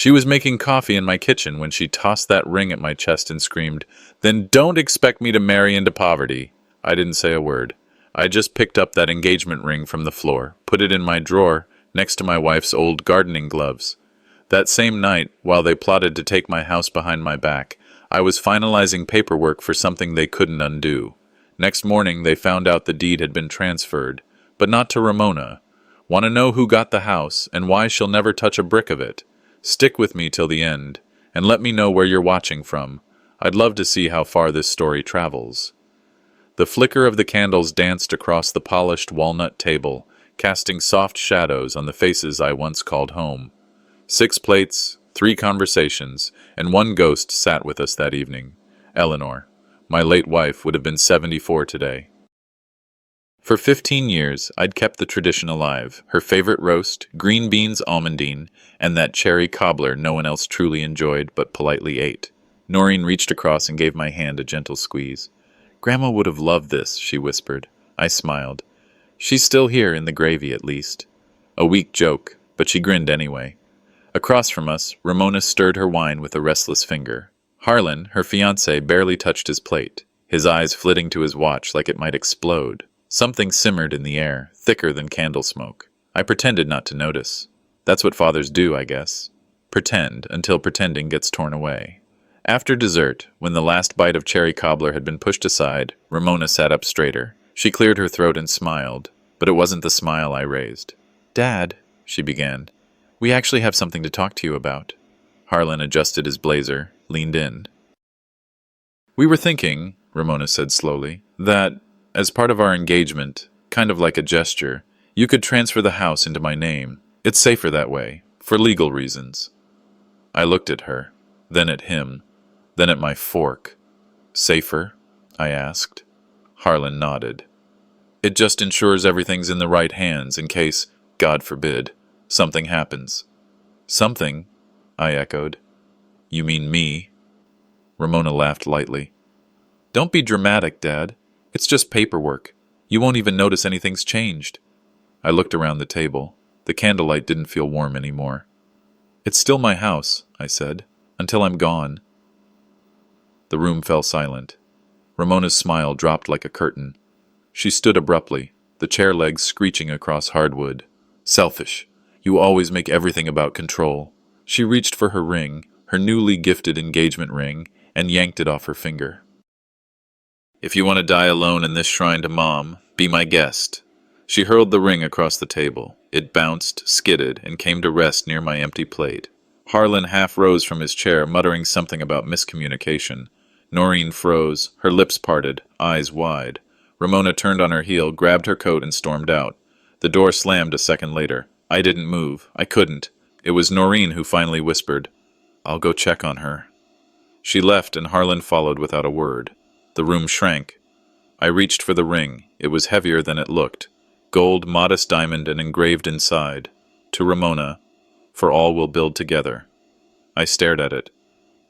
She was making coffee in my kitchen when she tossed that ring at my chest and screamed, "Then don't expect me to marry into poverty." I didn't say a word. I just picked up that engagement ring from the floor, put it in my drawer next to my wife's old gardening gloves. That same night, while they plotted to take my house behind my back, I was finalizing paperwork for something they couldn't undo. Next morning, they found out the deed had been transferred, but not to Ramona. Want to know who got the house and why she'll never touch a brick of it? Stick with me till the end, and let me know where you're watching from. I'd love to see how far this story travels. The flicker of the candles danced across the polished walnut table, casting soft shadows on the faces I once called home. 6 plates, 3 conversations, and 1 ghost sat with us that evening. Eleanor. My late wife would have been 74 today. For 15 years, I'd kept the tradition alive. Her favorite roast, green beans almondine, and that cherry cobbler no one else truly enjoyed but politely ate. Noreen reached across and gave my hand a gentle squeeze. "Grandma would have loved this," she whispered. I smiled. "She's still here, in the gravy at least." A weak joke, but she grinned anyway. Across from us, Ramona stirred her wine with a restless finger. Harlan, her fiancé, barely touched his plate, his eyes flitting to his watch like it might explode. Something simmered in the air, thicker than candle smoke. I pretended not to notice. That's what fathers do, I guess. Pretend until pretending gets torn away. After dessert, when the last bite of cherry cobbler had been pushed aside, Ramona sat up straighter. She cleared her throat and smiled, but it wasn't the smile I raised. "Dad," she began, "we actually have something to talk to you about." Harlan adjusted his blazer, leaned in. "We were thinking," Ramona said slowly, "that, as part of our engagement, kind of like a gesture, you could transfer the house into my name. It's safer that way, for legal reasons." I looked at her, then at him, then at my fork. "Safer?" I asked. Harlan nodded. "It just ensures everything's in the right hands in case, God forbid, something happens." "Something?" I echoed. "You mean me?" Ramona laughed lightly. "Don't be dramatic, Dad. It's just paperwork. You won't even notice anything's changed." I looked around the table. The candlelight didn't feel warm anymore. "It's still my house," I said, "until I'm gone." The room fell silent. Ramona's smile dropped like a curtain. She stood abruptly, the chair legs screeching across hardwood. "Selfish. You always make everything about control." She reached for her ring, her newly gifted engagement ring, and yanked it off her finger. "If you want to die alone in this shrine to Mom, be my guest." She hurled the ring across the table. It bounced, skidded, and came to rest near my empty plate. Harlan half rose from his chair, muttering something about miscommunication. Noreen froze, her lips parted, eyes wide. Ramona turned on her heel, grabbed her coat, and stormed out. The door slammed a second later. I didn't move. I couldn't. It was Noreen who finally whispered, "I'll go check on her." She left, and Harlan followed without a word. The room shrank. I reached for the ring. It was heavier than it looked. Gold, modest diamond, and engraved inside. To Ramona, "For all will build together." I stared at it.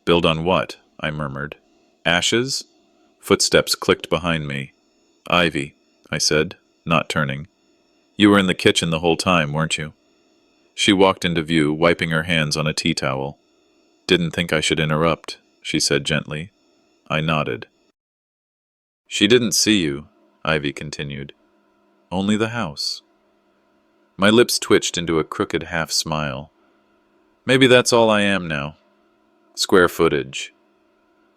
"Build on what?" I murmured. "Ashes?" Footsteps clicked behind me. "Ivy," I said, not turning. "You were in the kitchen the whole time, weren't you?" She walked into view, wiping her hands on a tea towel. "Didn't think I should interrupt," she said gently. I nodded. "She didn't see you," Ivy continued. "Only the house." My lips twitched into a crooked half-smile. Maybe that's all I am now. Square footage.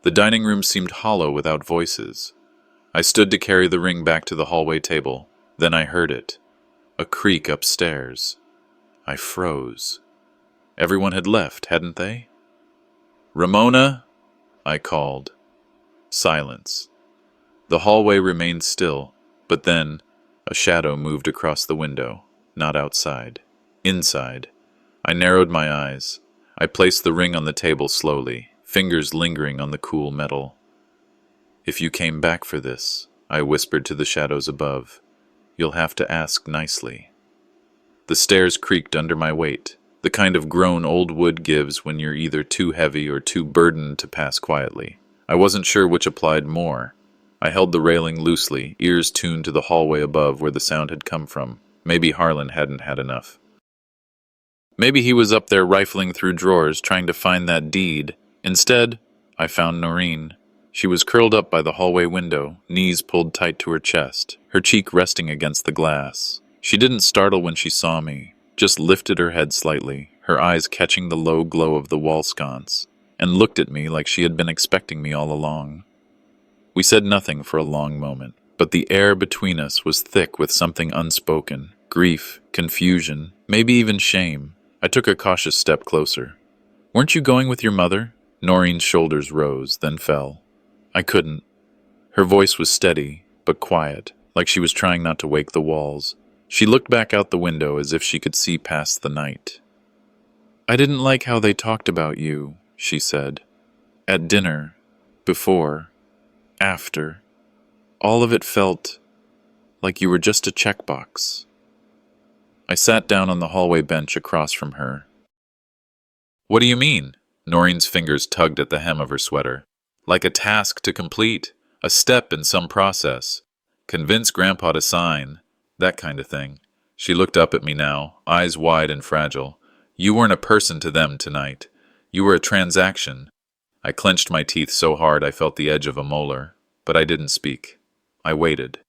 The dining room seemed hollow without voices. I stood to carry the ring back to the hallway table. Then I heard it. A creak upstairs. I froze. Everyone had left, hadn't they? "Ramona!" I called. Silence. The hallway remained still, but then a shadow moved across the window, not outside. Inside. I narrowed my eyes. I placed the ring on the table slowly, fingers lingering on the cool metal. "If you came back for this," I whispered to the shadows above, "you'll have to ask nicely." The stairs creaked under my weight, the kind of groan old wood gives when you're either too heavy or too burdened to pass quietly. I wasn't sure which applied more. I held the railing loosely, ears tuned to the hallway above where the sound had come from. Maybe Harlan hadn't had enough. Maybe he was up there rifling through drawers trying to find that deed. Instead, I found Noreen. She was curled up by the hallway window, knees pulled tight to her chest, her cheek resting against the glass. She didn't startle when she saw me, just lifted her head slightly, her eyes catching the low glow of the wall sconce, and looked at me like she had been expecting me all along. We said nothing for a long moment, but the air between us was thick with something unspoken, grief, confusion, maybe even shame. I took a cautious step closer. "Weren't you going with your mother?" Noreen's shoulders rose, then fell. I couldn't. Her voice was steady, but quiet, like she was trying not to wake the walls. She looked back out the window as if she could see past the night. "I didn't like how they talked about you," she said. "At dinner, before, after. All of it felt like you were just a checkbox." I sat down on the hallway bench across from her. "What do you mean?" Noreen's fingers tugged at the hem of her sweater. "Like a task to complete, a step in some process. Convince Grandpa to sign, that kind of thing." She looked up at me now, eyes wide and fragile. "You weren't a person to them tonight. You were a transaction." I clenched my teeth so hard I felt the edge of a molar, but I didn't speak. I waited.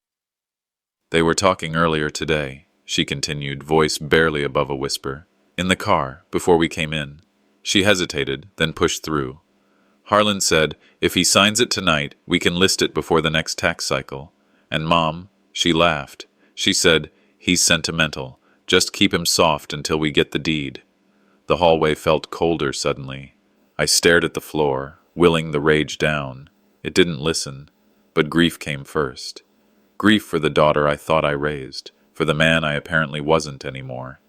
"They were talking earlier today," she continued, voice barely above a whisper. "In the car, before we came in." She hesitated, then pushed through. "Harlan said, if he signs it tonight, we can list it before the next tax cycle. And Mom," she laughed, she said, "he's sentimental. Just keep him soft until we get the deed." The hallway felt colder suddenly. I stared at the floor, willing the rage down. It didn't listen, but grief came first. Grief for the daughter I thought I raised, for the man I apparently wasn't anymore.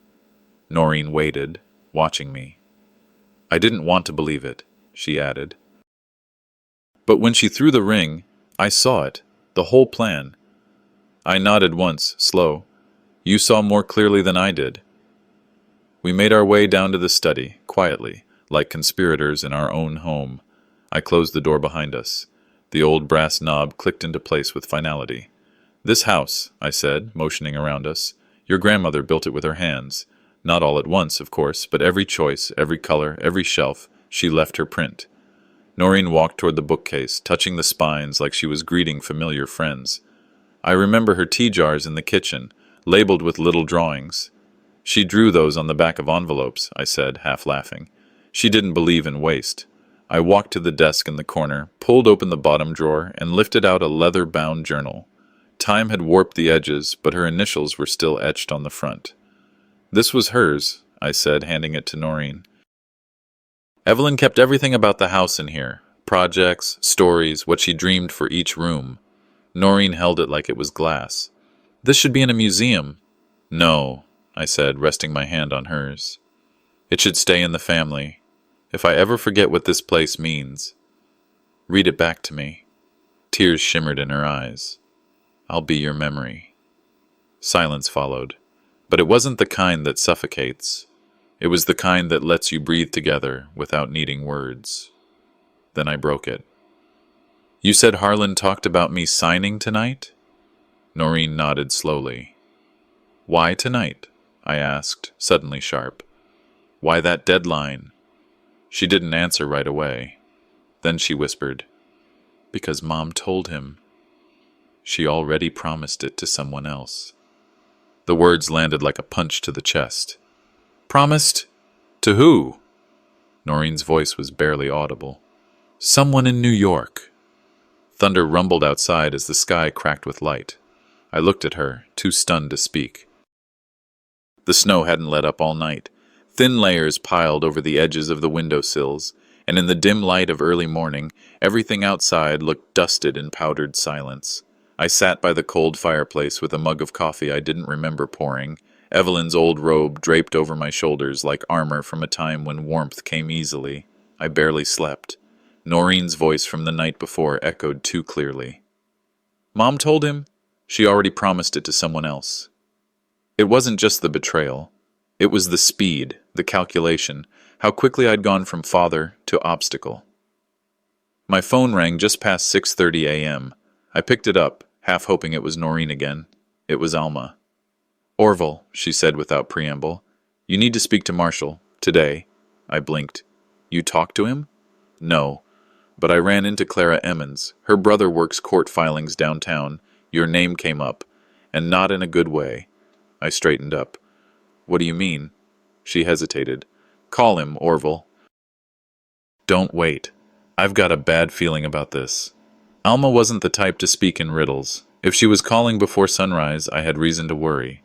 Noreen waited, watching me. "I didn't want to believe it," she added. "But when she threw the ring, I saw it, the whole plan." I nodded once, slow. "You saw more clearly than I did." We made our way down to the study, quietly, like conspirators in our own home. I closed the door behind us. The old brass knob clicked into place with finality. "This house," I said, motioning around us. "Your grandmother built it with her hands. Not all at once, of course, but every choice, every color, every shelf, she left her print." Noreen walked toward the bookcase, touching the spines like she was greeting familiar friends. "I remember her tea jars in the kitchen, labeled with little drawings." "She drew those on the back of envelopes," I said, half laughing. "She didn't believe in waste." I walked to the desk in the corner, pulled open the bottom drawer, and lifted out a leather-bound journal. Time had warped the edges, but her initials were still etched on the front. "This was hers," I said, handing it to Noreen. "Evelyn kept everything about the house in here. Projects, stories, what she dreamed for each room." Noreen held it like it was glass. "This should be in a museum." "No," I said, resting my hand on hers. "It should stay in the family. If I ever forget what this place means, read it back to me." Tears shimmered in her eyes. "I'll be your memory." Silence followed, but it wasn't the kind that suffocates. It was the kind that lets you breathe together without needing words. Then I broke it. "You said Harlan talked about me signing tonight?" Noreen nodded slowly. "Why tonight?" I asked, suddenly sharp. "Why that deadline?" She didn't answer right away. Then she whispered, "Because Mom told him. She already promised it to someone else." The words landed like a punch to the chest. "Promised? To who?" Noreen's voice was barely audible. "Someone in New York." Thunder rumbled outside as the sky cracked with light. I looked at her, too stunned to speak. The snow hadn't let up all night. Thin layers piled over the edges of the windowsills, and in the dim light of early morning, everything outside looked dusted in powdered silence. I sat by the cold fireplace with a mug of coffee I didn't remember pouring, Evelyn's old robe draped over my shoulders like armor from a time when warmth came easily. I barely slept. Noreen's voice from the night before echoed too clearly. "Mom told him she already promised it to someone else." It wasn't just the betrayal. It was the speed, the calculation, how quickly I'd gone from father to obstacle. My phone rang just past 6:30 a.m. I picked it up, half hoping it was Noreen again. It was Alma. "Orville," she said without preamble. You need to speak to Marshall. Today. I blinked. You talked to him? No. But I ran into Clara Emmons. Her brother works court filings downtown. Your name came up. And not in a good way. I straightened up. What do you mean? She hesitated. Call him, Orville. Don't wait. I've got a bad feeling about this. Alma wasn't the type to speak in riddles. If she was calling before sunrise, I had reason to worry.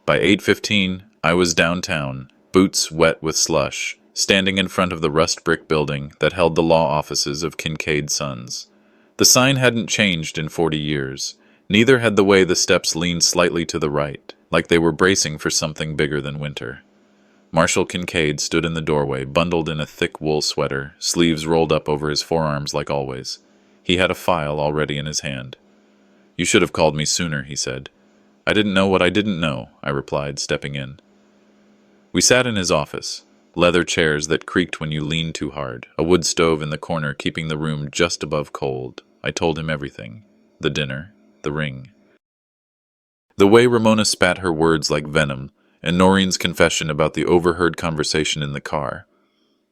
By 8:15, I was downtown, boots wet with slush, standing in front of the rust brick building that held the law offices of Kincaid Sons. The sign hadn't changed in 40 years. Neither had the way the steps leaned slightly to the right, like they were bracing for something bigger than winter. Marshall Kincaid stood in the doorway, bundled in a thick wool sweater, sleeves rolled up over his forearms like always. He had a file already in his hand. You should have called me sooner, he said. I didn't know what I didn't know, I replied, stepping in. We sat in his office, leather chairs that creaked when you leaned too hard, a wood stove in the corner keeping the room just above cold. I told him everything. The dinner, the ring. The way Ramona spat her words like venom, and Noreen's confession about the overheard conversation in the car.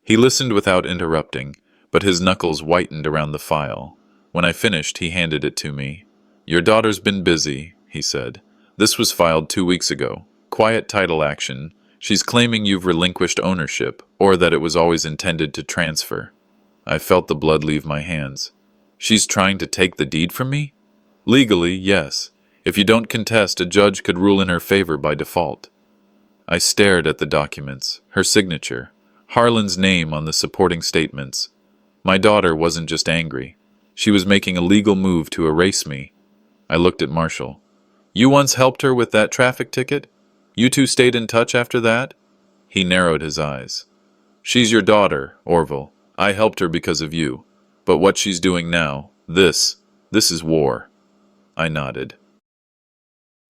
He listened without interrupting, but his knuckles whitened around the file. When I finished, he handed it to me. Your daughter's been busy, he said. This was filed 2 weeks ago. Quiet title action. She's claiming you've relinquished ownership, or that it was always intended to transfer. I felt the blood leave my hands. She's trying to take the deed from me? Legally, yes. If you don't contest, a judge could rule in her favor by default. I stared at the documents, her signature, Harlan's name on the supporting statements. My daughter wasn't just angry. She was making a legal move to erase me. I looked at Marshall. You once helped her with that traffic ticket? You two stayed in touch after that? He narrowed his eyes. She's your daughter, Orville. I helped her because of you. But what she's doing now, this is war. I nodded.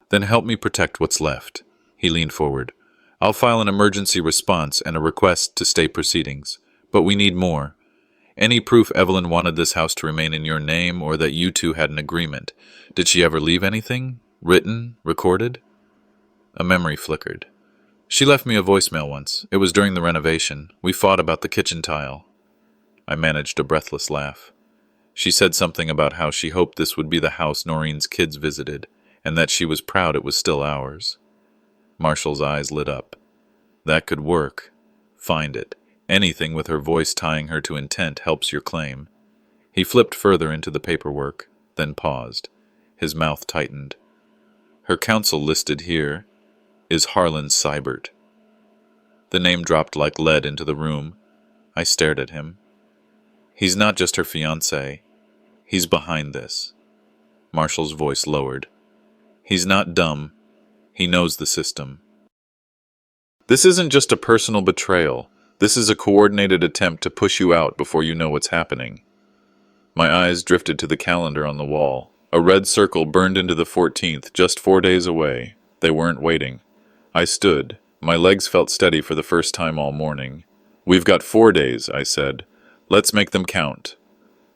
Then help me protect what's left. He leaned forward. I'll file an emergency response and a request to stay proceedings. But we need more. Any proof Evelyn wanted this house to remain in your name or that you two had an agreement. Did she ever leave anything? Written? Recorded? A memory flickered. She left me a voicemail once. It was during the renovation. We fought about the kitchen tile. I managed a breathless laugh. She said something about how she hoped this would be the house Noreen's kids visited, and that she was proud it was still ours. Marshall's eyes lit up. That could work. Find it. Anything with her voice tying her to intent helps your claim. He flipped further into the paperwork, then paused. His mouth tightened. Her counsel listed here is Harlan Seibert. The name dropped like lead into the room. I stared at him. He's not just her fiancé. He's behind this. Marshall's voice lowered. He's not dumb. He knows the system. This isn't just a personal betrayal. This is a coordinated attempt to push you out before you know what's happening. My eyes drifted to the calendar on the wall. A red circle burned into the 14th, just 4 days away. They weren't waiting. I stood. My legs felt steady for the first time all morning. We've got 4 days, I said. Let's make them count.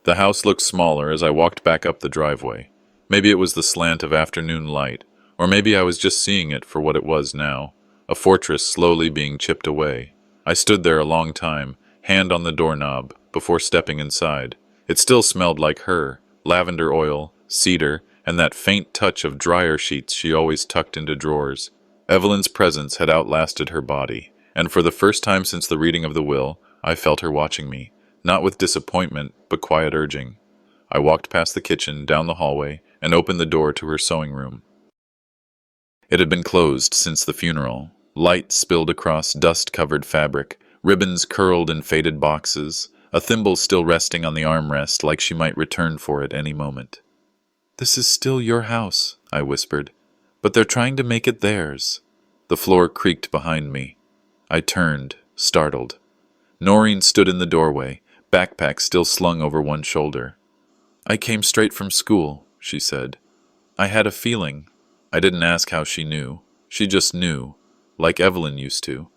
The house looked smaller as I walked back up the driveway. Maybe it was the slant of afternoon light, or maybe I was just seeing it for what it was now, a fortress slowly being chipped away. I stood there a long time, hand on the doorknob, before stepping inside. It still smelled like her, lavender oil, cedar, and that faint touch of dryer sheets she always tucked into drawers. Evelyn's presence had outlasted her body, and for the first time since the reading of the will, I felt her watching me, not with disappointment, but quiet urging. I walked past the kitchen, down the hallway, and opened the door to her sewing room. It had been closed since the funeral. Light spilled across dust-covered fabric, ribbons curled in faded boxes, a thimble still resting on the armrest like she might return for it any moment. "This is still your house," I whispered, "but they're trying to make it theirs." The floor creaked behind me. I turned, startled. Noreen stood in the doorway, backpack still slung over one shoulder. "I came straight from school," she said. "I had a feeling." I didn't ask how she knew. She just knew, like Evelyn used to.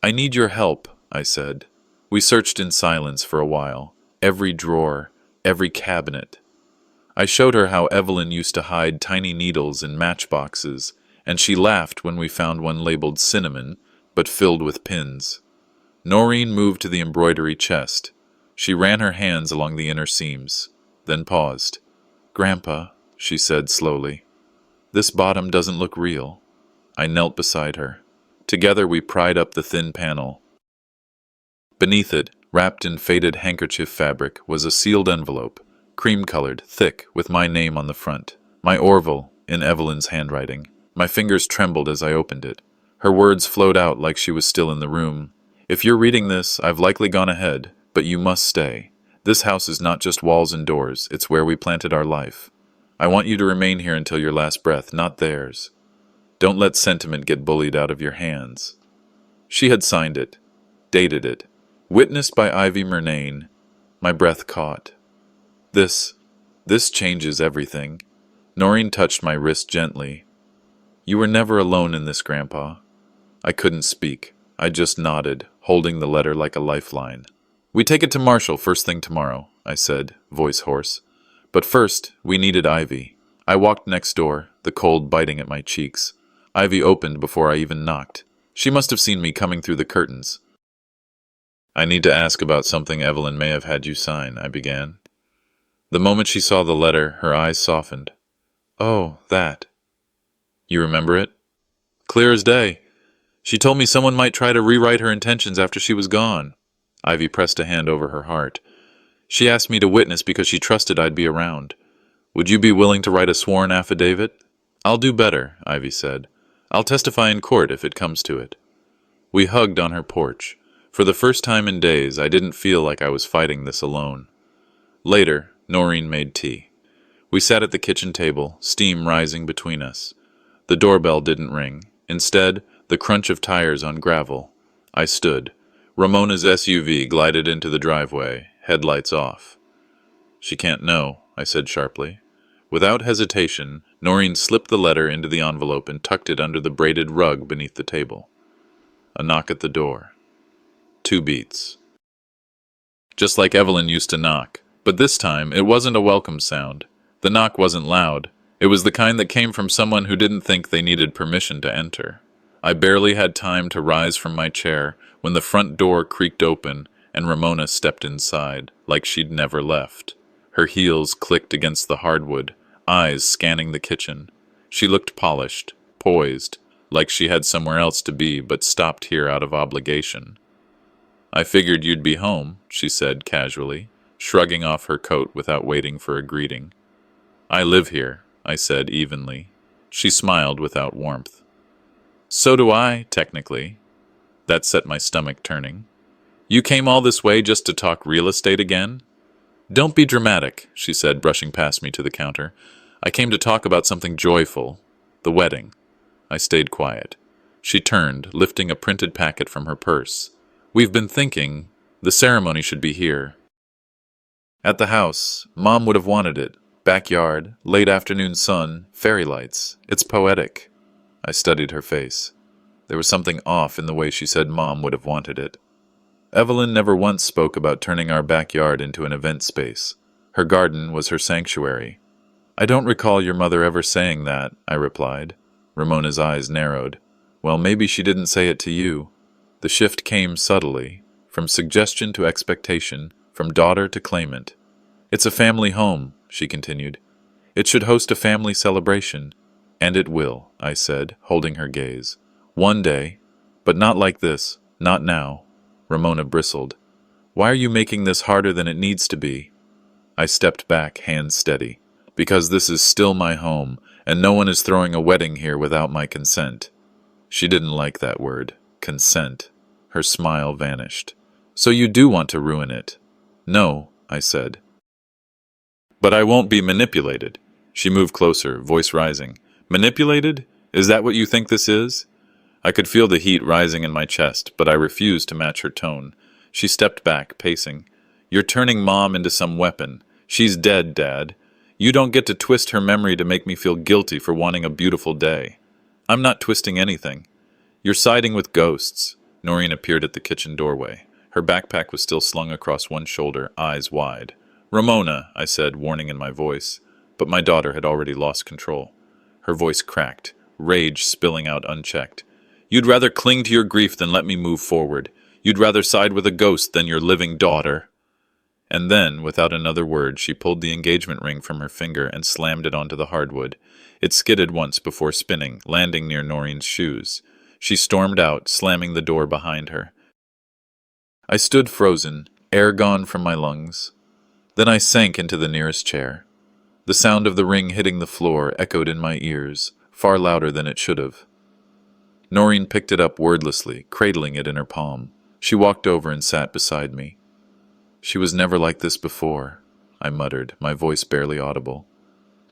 "I need your help," I said. We searched in silence for a while, every drawer, every cabinet. I showed her how Evelyn used to hide tiny needles in matchboxes, and she laughed when we found one labeled cinnamon, but filled with pins. Noreen moved to the embroidery chest. She ran her hands along the inner seams, then paused. "Grandpa," she said slowly, "this bottom doesn't look real." I knelt beside her. Together we pried up the thin panel. Beneath it, wrapped in faded handkerchief fabric, was a sealed envelope, cream-colored, thick, with my name on the front. My Orville, in Evelyn's handwriting. My fingers trembled as I opened it. Her words flowed out like she was still in the room. "If you're reading this, I've likely gone ahead, but you must stay. This house is not just walls and doors, it's where we planted our life. I want you to remain here until your last breath, not theirs. Don't let sentiment get bullied out of your hands." She had signed it, dated it, witnessed by Ivy Murnane. My breath caught. This changes everything. Noreen touched my wrist gently. "You were never alone in this, Grandpa." I couldn't speak. I just nodded, holding the letter like a lifeline. "We take it to Marshall first thing tomorrow," I said, voice hoarse. But first, we needed Ivy. I walked next door, the cold biting at my cheeks. Ivy opened before I even knocked. She must have seen me coming through the curtains. "I need to ask about something Evelyn may have had you sign," I began. The moment she saw the letter, her eyes softened. "Oh, that. You remember it?" "Clear as day. She told me someone might try to rewrite her intentions after she was gone." Ivy pressed a hand over her heart. "She asked me to witness because she trusted I'd be around. Would you be willing to write a sworn affidavit?" "I'll do better," Ivy said. "I'll testify in court if it comes to it." We hugged on her porch. For the first time in days, I didn't feel like I was fighting this alone. Later, Noreen made tea. We sat at the kitchen table, steam rising between us. The doorbell didn't ring. Instead, the crunch of tires on gravel. I stood. Ramona's SUV glided into the driveway, headlights off. "She can't know," I said sharply. Without hesitation, Noreen slipped the letter into the envelope and tucked it under the braided rug beneath the table. A knock at the door. 2 beats. Just like Evelyn used to knock, but this time it wasn't a welcome sound. The knock wasn't loud. It was the kind that came from someone who didn't think they needed permission to enter. I barely had time to rise from my chair when the front door creaked open and Ramona stepped inside, like she'd never left. Her heels clicked against the hardwood, eyes scanning the kitchen. She looked polished, poised, like she had somewhere else to be but stopped here out of obligation. "I figured you'd be home," she said casually, shrugging off her coat without waiting for a greeting. "I live here," I said evenly. She smiled without warmth. "So do I, technically." That set my stomach turning. "You came all this way just to talk real estate again?" "Don't be dramatic," she said, brushing past me to the counter. "I came to talk about something joyful. The wedding." I stayed quiet. She turned, lifting a printed packet from her purse. "We've been thinking, the ceremony should be here." "At the house. Mom would have wanted it. Backyard, late afternoon sun, fairy lights. It's poetic." I studied her face. There was something off in the way she said Mom would have wanted it. Evelyn never once spoke about turning our backyard into an event space. Her garden was her sanctuary. "I don't recall your mother ever saying that," I replied. Ramona's eyes narrowed. "Well, maybe she didn't say it to you." The shift came subtly, from suggestion to expectation, from daughter to claimant. "It's a family home," she continued. "It should host a family celebration." "And it will," I said, holding her gaze. "One day, but not like this, not now." Ramona bristled. "Why are you making this harder than it needs to be?" I stepped back, hands steady. "Because this is still my home, and no one is throwing a wedding here without my consent." She didn't like that word, consent. Her smile vanished. "So you do want to ruin it?" "No," I said. "But I won't be manipulated." She moved closer, voice rising. "Manipulated? Is that what you think this is?" I could feel the heat rising in my chest, but I refused to match her tone. She stepped back, pacing. "You're turning Mom into some weapon. She's dead, Dad. You don't get to twist her memory to make me feel guilty for wanting a beautiful day." "I'm not twisting anything." "You're siding with ghosts." Noreen appeared at the kitchen doorway. Her backpack was still slung across one shoulder, eyes wide. "Ramona," I said, warning in my voice. But my daughter had already lost control. Her voice cracked, rage spilling out unchecked. You'd rather cling to your grief than let me move forward. You'd rather side with a ghost than your living daughter." And then, without another word, she pulled the engagement ring from her finger and slammed it onto the hardwood. It skidded once before spinning, landing near Noreen's shoes. She stormed out, slamming the door behind her. I stood frozen, air gone from my lungs. Then I sank into the nearest chair. The sound of the ring hitting the floor echoed in my ears, far louder than it should have. Noreen picked it up wordlessly, cradling it in her palm. She walked over and sat beside me. "She was never like this before," I muttered, my voice barely audible.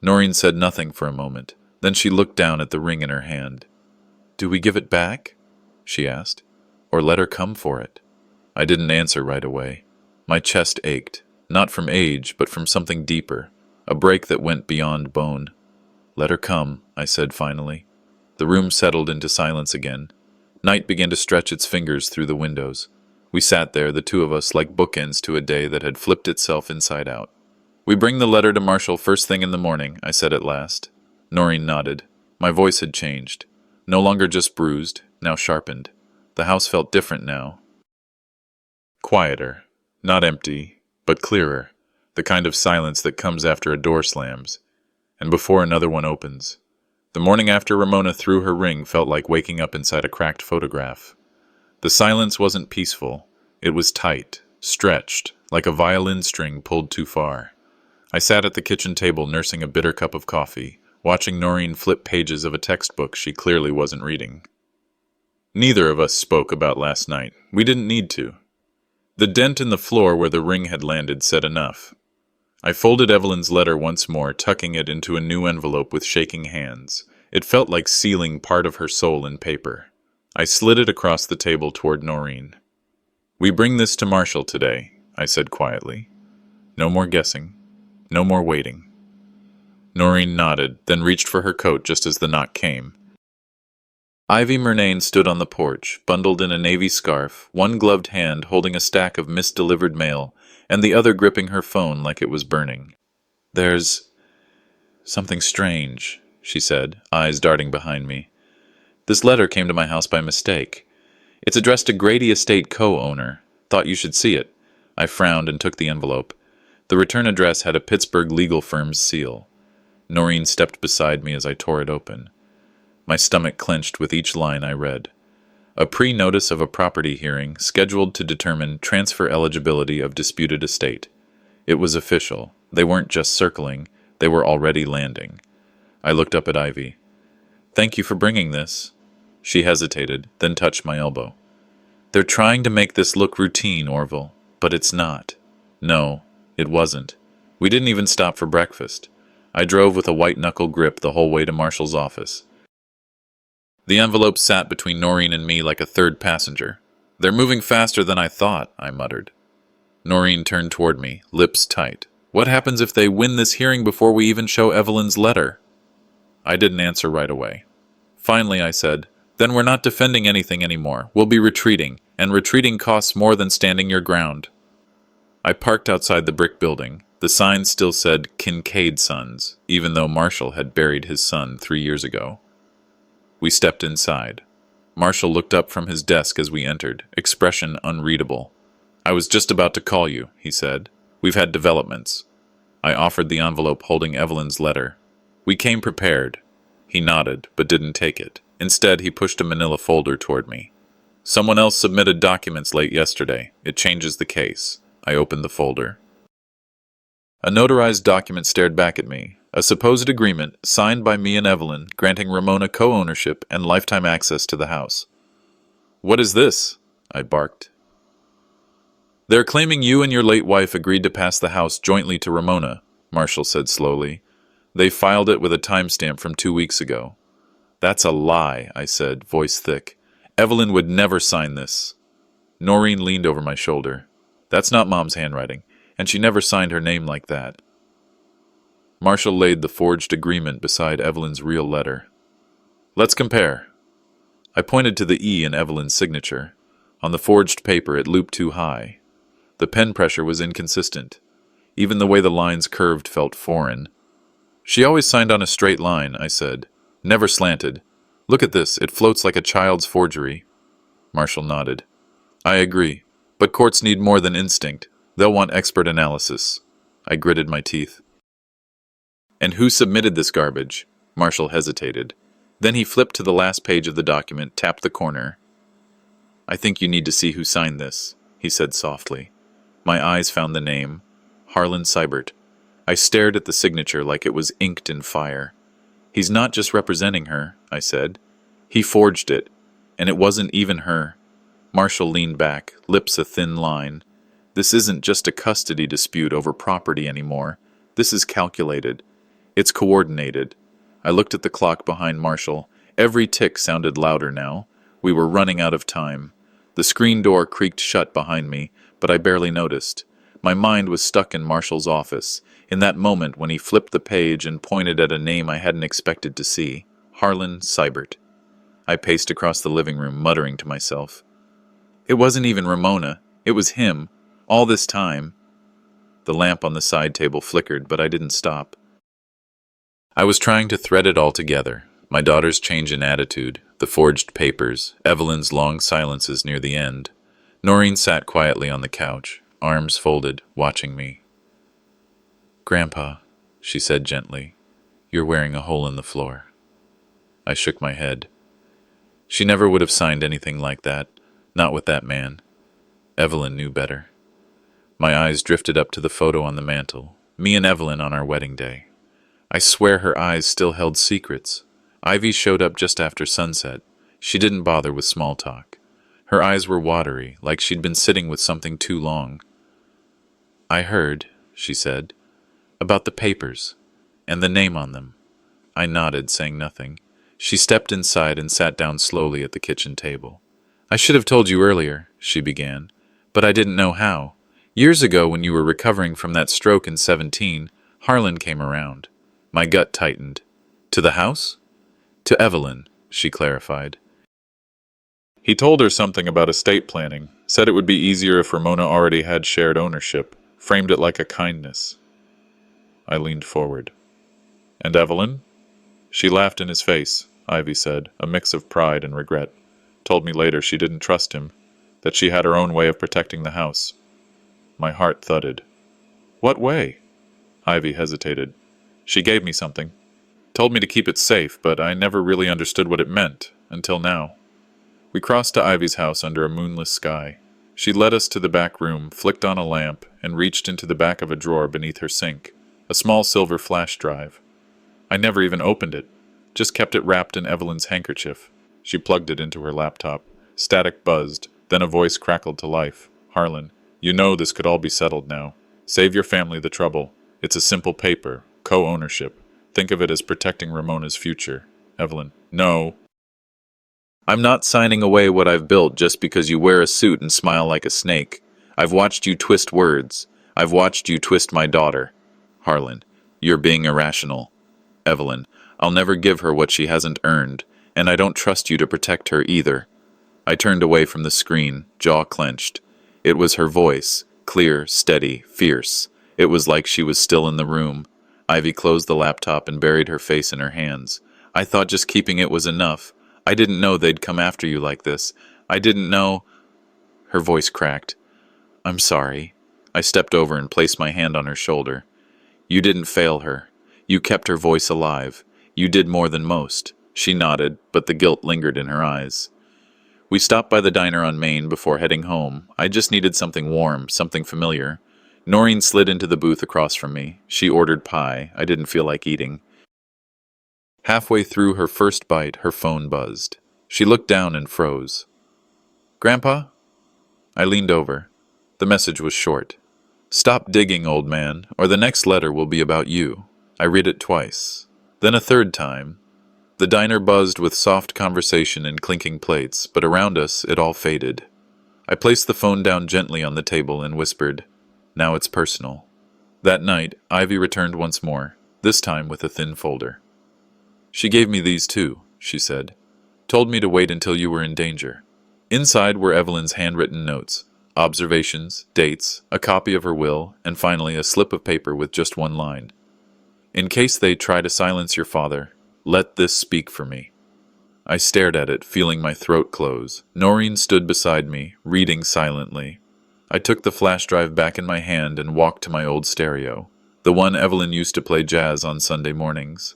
Noreen said nothing for a moment. Then she looked down at the ring in her hand. "Do we give it back?" she asked. "Or let her come for it?" I didn't answer right away. My chest ached, not from age, but from something deeper, a break that went beyond bone. "Let her come," I said finally. The room settled into silence again. Night began to stretch its fingers through the windows. We sat there, the two of us, like bookends to a day that had flipped itself inside out. "We bring the letter to Marshall first thing in the morning," I said at last. Noreen nodded. My voice had changed. No longer just bruised, now sharpened. The house felt different now. Quieter. Not empty, but clearer. The kind of silence that comes after a door slams, and before another one opens. The morning after Ramona threw her ring felt like waking up inside a cracked photograph. The silence wasn't peaceful. It was tight, stretched, like a violin string pulled too far. I sat at the kitchen table nursing a bitter cup of coffee, watching Noreen flip pages of a textbook she clearly wasn't reading. Neither of us spoke about last night. We didn't need to. The dent in the floor where the ring had landed said enough. I folded Evelyn's letter once more, tucking it into a new envelope with shaking hands. It felt like sealing part of her soul in paper. I slid it across the table toward Noreen. "We bring this to Marshall today," I said quietly. "No more guessing. No more waiting." Noreen nodded, then reached for her coat just as the knock came. Ivy Murnane stood on the porch, bundled in a navy scarf, one gloved hand holding a stack of misdelivered mail, and the other gripping her phone like it was burning. "There's something strange," she said, eyes darting behind me. "This letter came to my house by mistake. It's addressed to Grady Estate co-owner. Thought you should see it." I frowned and took the envelope. The return address had a Pittsburgh legal firm's seal. Noreen stepped beside me as I tore it open. My stomach clenched with each line I read. A pre-notice of a property hearing scheduled to determine transfer eligibility of disputed estate. It was official. They weren't just circling, they were already landing. I looked up at Ivy. "Thank you for bringing this." She hesitated, then touched my elbow. "They're trying to make this look routine, Orville, but it's not." No, it wasn't. We didn't even stop for breakfast. I drove with a white-knuckle grip the whole way to Marshall's office. The envelope sat between Noreen and me like a third passenger. "They're moving faster than I thought," I muttered. Noreen turned toward me, lips tight. "What happens if they win this hearing before we even show Evelyn's letter?" I didn't answer right away. Finally, I said, "Then we're not defending anything anymore. We'll be retreating, and retreating costs more than standing your ground." I parked outside the brick building. The sign still said Kincaid Sons, even though Marshall had buried his son 3 years ago. We stepped inside. Marshall looked up from his desk as we entered, expression unreadable. "I was just about to call you," he said. "We've had developments." I offered the envelope holding Evelyn's letter. "We came prepared." He nodded, but didn't take it. Instead, he pushed a manila folder toward me. "Someone else submitted documents late yesterday. It changes the case." I opened the folder. A notarized document stared back at me. A supposed agreement, signed by me and Evelyn, granting Ramona co-ownership and lifetime access to the house. "What is this?" I barked. "They're claiming you and your late wife agreed to pass the house jointly to Ramona," Marshall said slowly. "They filed it with a timestamp from 2 weeks ago." "That's a lie," I said, voice thick. "Evelyn would never sign this." Noreen leaned over my shoulder. "That's not Mom's handwriting, and she never signed her name like that." Marshall laid the forged agreement beside Evelyn's real letter. "Let's compare." I pointed to the E in Evelyn's signature. On the forged paper, it looped too high. The pen pressure was inconsistent. Even the way the lines curved felt foreign. "She always signed on a straight line," I said. "Never slanted. Look at this, it floats like a child's forgery. Marshall nodded. I agree, but courts need more than instinct. They'll want expert analysis. I gritted my teeth. And who submitted this garbage? Marshall hesitated. Then he flipped to the last page of the document, tapped the corner. I think you need to see who signed this, he said softly. My eyes found the name, Harlan Seibert. I stared at the signature like it was inked in fire. He's not just representing her, I said. He forged it, and it wasn't even her. Marshall leaned back, lips a thin line. This isn't just a custody dispute over property anymore. This is calculated. It's coordinated. I looked at the clock behind Marshall. Every tick sounded louder now. We were running out of time. The screen door creaked shut behind me, but I barely noticed. My mind was stuck in Marshall's office, in that moment when he flipped the page and pointed at a name I hadn't expected to see. Harlan Seibert. I paced across the living room, muttering to myself. It wasn't even Ramona. It was him. All this time. The lamp on the side table flickered, but I didn't stop. I was trying to thread it all together. My daughter's change in attitude, the forged papers, Evelyn's long silences near the end. Noreen sat quietly on the couch, arms folded, watching me. Grandpa, she said gently, you're wearing a hole in the floor. I shook my head. She never would have signed anything like that, not with that man. Evelyn knew better. My eyes drifted up to the photo on the mantel, me and Evelyn on our wedding day. I swear her eyes still held secrets. Ivy showed up just after sunset. She didn't bother with small talk. Her eyes were watery, like she'd been sitting with something too long. I heard, she said, about the papers, and the name on them. I nodded, saying nothing. She stepped inside and sat down slowly at the kitchen table. I should have told you earlier, she began, but I didn't know how. Years ago, when you were recovering from that stroke in 17, Harlan came around. My gut tightened. To the house? To Evelyn, she clarified. He told her something about estate planning, said it would be easier if Ramona already had shared ownership, framed it like a kindness. I leaned forward. And Evelyn? She laughed in his face, Ivy said, a mix of pride and regret. Told me later she didn't trust him, that she had her own way of protecting the house. My heart thudded. What way? Ivy hesitated. She gave me something. Told me to keep it safe, but I never really understood what it meant, until now. We crossed to Ivy's house under a moonless sky. She led us to the back room, flicked on a lamp, and reached into the back of a drawer beneath her sink, a small silver flash drive. I never even opened it, just kept it wrapped in Evelyn's handkerchief. She plugged it into her laptop. Static buzzed, then a voice crackled to life. Harlan, you know this could all be settled now. Save your family the trouble. It's a simple paper, co-ownership. Think of it as protecting Ramona's future. Evelyn, no. I'm not signing away what I've built just because you wear a suit and smile like a snake. I've watched you twist words. I've watched you twist my daughter. Harlan, you're being irrational. Evelyn, I'll never give her what she hasn't earned, and I don't trust you to protect her either. I turned away from the screen, jaw clenched. It was her voice, clear, steady, fierce. It was like she was still in the room. Ivy closed the laptop and buried her face in her hands. I thought just keeping it was enough. I didn't know they'd come after you like this. I didn't know... Her voice cracked. I'm sorry. I stepped over and placed my hand on her shoulder. You didn't fail her. You kept her voice alive. You did more than most. She nodded, but the guilt lingered in her eyes. We stopped by the diner on Main before heading home. I just needed something warm, something familiar. Noreen slid into the booth across from me. She ordered pie. I didn't feel like eating. Halfway through her first bite, her phone buzzed. She looked down and froze. Grandpa? I leaned over. The message was short. Stop digging, old man, or the next letter will be about you. I read it twice. Then a third time. The diner buzzed with soft conversation and clinking plates, but around us it all faded. I placed the phone down gently on the table and whispered, Now it's personal. That night, Ivy returned once more, this time with a thin folder. She gave me these too, she said. Told me to wait until you were in danger. Inside were Evelyn's handwritten notes, observations, dates, a copy of her will, and finally a slip of paper with just one line. In case they try to silence your father, let this speak for me. I stared at it, feeling my throat close. Noreen stood beside me, reading silently. I took the flash drive back in my hand and walked to my old stereo, the one Evelyn used to play jazz on Sunday mornings.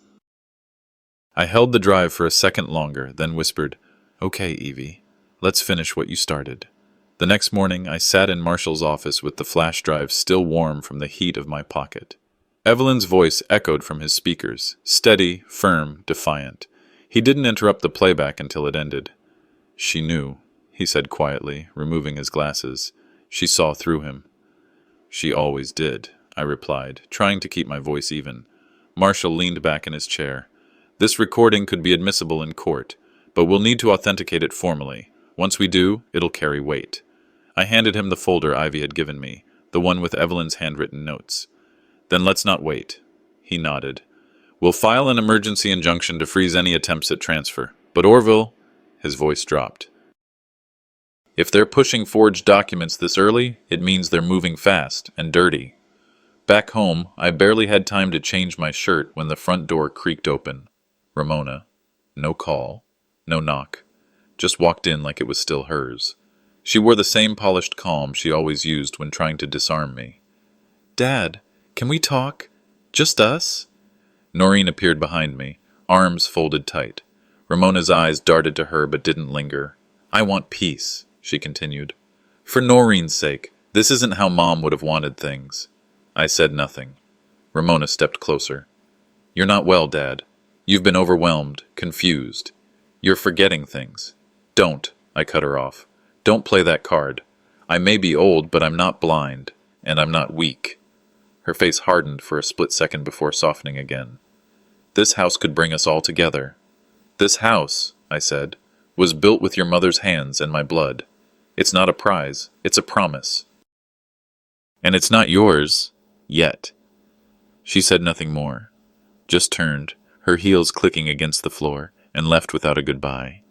I held the drive for a second longer, then whispered, "Okay, Evie, let's finish what you started." The next morning, I sat in Marshall's office with the flash drive still warm from the heat of my pocket. Evelyn's voice echoed from his speakers, steady, firm, defiant. He didn't interrupt the playback until it ended. "She knew," he said quietly, removing his glasses. She saw through him. "She always did," I replied, trying to keep my voice even. Marshall leaned back in his chair. "This recording could be admissible in court, but we'll need to authenticate it formally. Once we do, it'll carry weight." I handed him the folder Ivy had given me, the one with Evelyn's handwritten notes. "Then let's not wait." He nodded. "We'll file an emergency injunction to freeze any attempts at transfer. But Orville," his voice dropped, "if they're pushing forged documents this early, it means they're moving fast and dirty." Back home, I barely had time to change my shirt when the front door creaked open. Ramona. No call, no knock. Just walked in like it was still hers. She wore the same polished calm she always used when trying to disarm me. "Dad, can we talk? Just us?" Noreen appeared behind me, arms folded tight. Ramona's eyes darted to her but didn't linger. "I want peace," she continued. "For Noreen's sake, this isn't how Mom would have wanted things." I said nothing. Ramona stepped closer. "You're not well, Dad. You've been overwhelmed, confused. You're forgetting things." "Don't," I cut her off. "Don't play that card. I may be old, but I'm not blind, and I'm not weak." Her face hardened for a split second before softening again. "This house could bring us all together." "This house," I said, "was built with your mother's hands and my blood. It's not a prize, it's a promise. And it's not yours, yet." She said nothing more, just turned, her heels clicking against the floor, and left without a goodbye.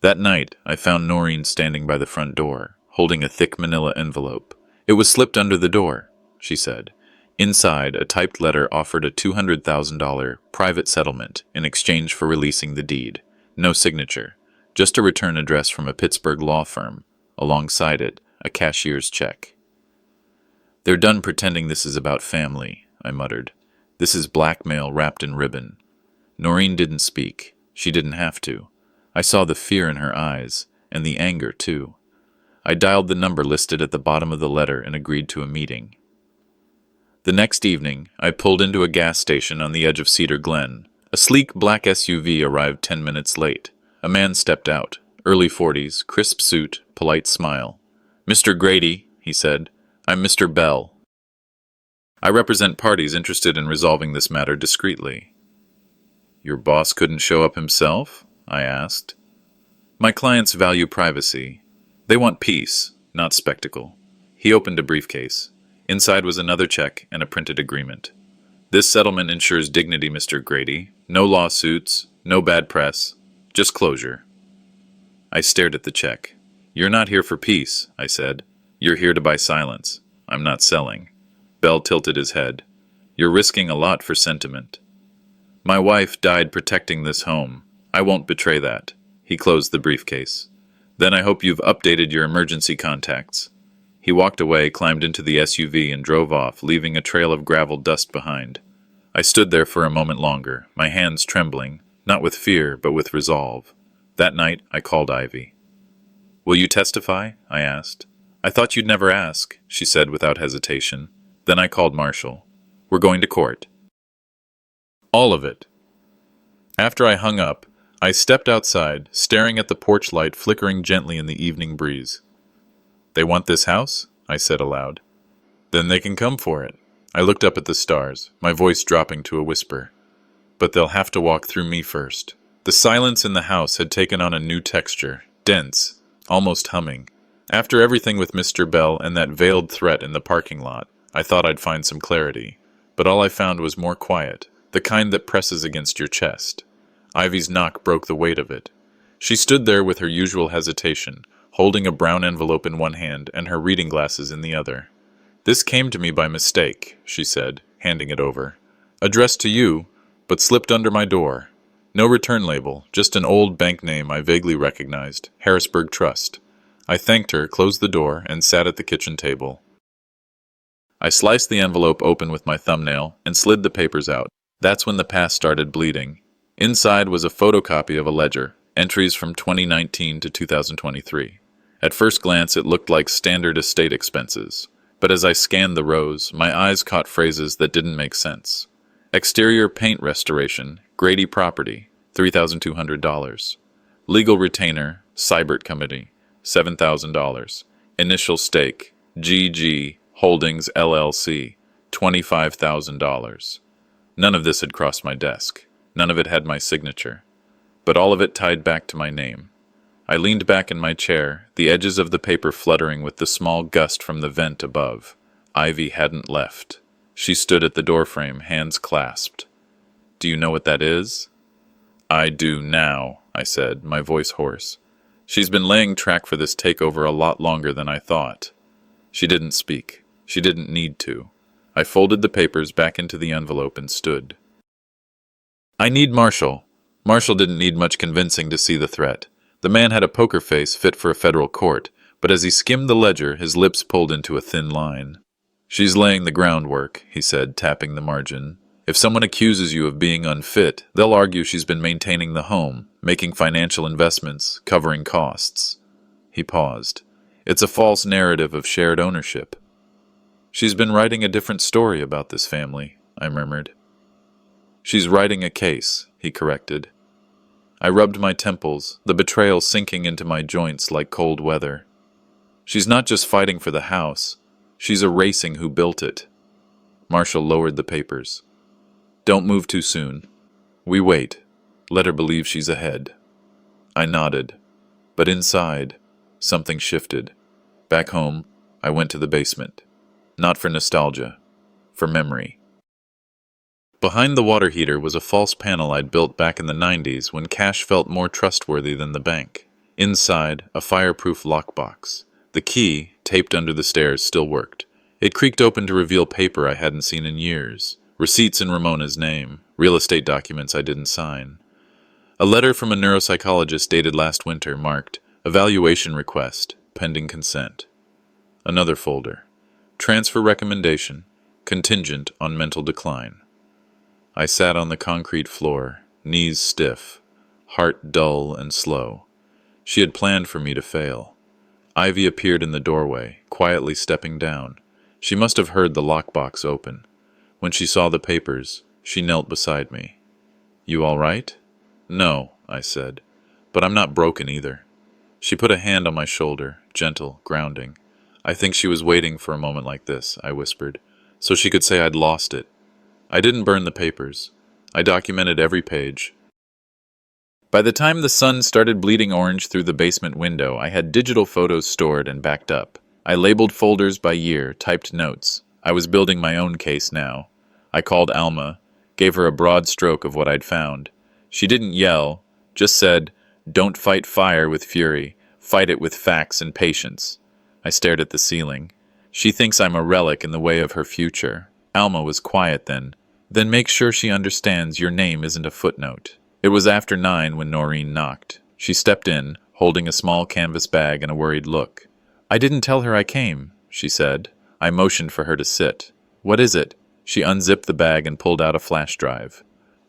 That night, I found Noreen standing by the front door, holding a thick manila envelope. "It was slipped under the door," she said. Inside, a typed letter offered a $200,000 private settlement in exchange for releasing the deed. No signature, just a return address from a Pittsburgh law firm. Alongside it, a cashier's check. "They're done pretending this is about family," I muttered. "This is blackmail wrapped in ribbon." Noreen didn't speak. She didn't have to. I saw the fear in her eyes, and the anger, too. I dialed the number listed at the bottom of the letter and agreed to a meeting. The next evening, I pulled into a gas station on the edge of Cedar Glen. A sleek black SUV arrived 10 minutes late. A man stepped out, early 40s, crisp suit, polite smile. "Mr. Grady," he said, "I'm Mr. Bell. I represent parties interested in resolving this matter discreetly." "Your boss couldn't show up himself?" I asked. "My clients value privacy. They want peace, not spectacle." He opened a briefcase. Inside was another check and a printed agreement. "This settlement ensures dignity, Mr. Grady. No lawsuits, no bad press, just closure." I stared at the check. "You're not here for peace," I said. "You're here to buy silence. I'm not selling." Bell tilted his head. "You're risking a lot for sentiment." "My wife died protecting this home. I won't betray that." He closed the briefcase. "Then I hope you've updated your emergency contacts." He walked away, climbed into the SUV, and drove off, leaving a trail of gravel dust behind. I stood there for a moment longer, my hands trembling, not with fear, but with resolve. That night, I called Ivy. "Will you testify?" I asked. "I thought you'd never ask," she said without hesitation. Then I called Marshall. "We're going to court." All of it. After I hung up, I stepped outside, staring at the porch light flickering gently in the evening breeze. "They want this house?" I said aloud. "Then they can come for it." I looked up at the stars, my voice dropping to a whisper. "But they'll have to walk through me first." The silence in the house had taken on a new texture, dense, almost humming. After everything with Mr. Bell and that veiled threat in the parking lot, I thought I'd find some clarity. But all I found was more quiet, the kind that presses against your chest. Ivy's knock broke the weight of it. She stood there with her usual hesitation, holding a brown envelope in one hand and her reading glasses in the other. "This came to me by mistake," she said, handing it over. "Addressed to you, but slipped under my door. No return label, just an old bank name I vaguely recognized, Harrisburg Trust. I thanked her, closed the door, and sat at the kitchen table. I sliced the envelope open with my thumbnail and slid the papers out. That's when the pass started bleeding. Inside was a photocopy of a ledger, entries from 2019 to 2023. At first glance, it looked like standard estate expenses. But as I scanned the rows, my eyes caught phrases that didn't make sense. Exterior paint restoration, Grady property, $3,200. Legal retainer, Seibert Company, $7,000. Initial stake, GG Holdings LLC, $25,000. None of this had crossed my desk. None of it had my signature. But all of it tied back to my name. I leaned back in my chair, the edges of the paper fluttering with the small gust from the vent above. Ivy hadn't left. She stood at the doorframe, hands clasped. "Do you know what that is?" "I do now," I said, my voice hoarse. "She's been laying track for this takeover a lot longer than I thought." She didn't speak. She didn't need to. I folded the papers back into the envelope and stood. "I need Marshall." Marshall didn't need much convincing to see the threat. The man had a poker face fit for a federal court, but as he skimmed the ledger, his lips pulled into a thin line. "She's laying the groundwork," he said, tapping the margin. "If someone accuses you of being unfit, they'll argue she's been maintaining the home, making financial investments, covering costs." He paused. "It's a false narrative of shared ownership." "She's been writing a different story about this family," I murmured. "She's writing a case," he corrected. I rubbed my temples, the betrayal sinking into my joints like cold weather. "She's not just fighting for the house. She's erasing who built it." Marshall lowered the papers. "Don't move too soon. We wait. Let her believe she's ahead." I nodded. But inside, something shifted. Back home, I went to the basement. Not for nostalgia. For memory. Behind the water heater was a false panel I'd built back in the 90s when cash felt more trustworthy than the bank. Inside, a fireproof lockbox. The key, taped under the stairs, still worked. It creaked open to reveal paper I hadn't seen in years. Receipts in Ramona's name. Real estate documents I didn't sign. A letter from a neuropsychologist dated last winter marked evaluation request, pending consent. Another folder. Transfer recommendation, contingent on mental decline. I sat on the concrete floor, knees stiff, heart dull and slow. She had planned for me to fail. Ivy appeared in the doorway, quietly stepping down. She must have heard the lockbox open. When she saw the papers, she knelt beside me. "You all right?" "No," I said, "but I'm not broken either." She put a hand on my shoulder, gentle, grounding. "I think she was waiting for a moment like this," I whispered, "so she could say I'd lost it." I didn't burn the papers. I documented every page. By the time the sun started bleeding orange through the basement window, I had digital photos stored and backed up. I labeled folders by year, typed notes. I was building my own case now. I called Alma, gave her a broad stroke of what I'd found. She didn't yell, just said, "Don't fight fire with fury. Fight it with facts and patience." I stared at the ceiling. "She thinks I'm a relic in the way of her future." Alma was quiet then. "Then make sure she understands your name isn't a footnote." It was after 9 when Noreen knocked. She stepped in, holding a small canvas bag and a worried look. "I didn't tell her I came," she said. I motioned for her to sit. "What is it?" She unzipped the bag and pulled out a flash drive.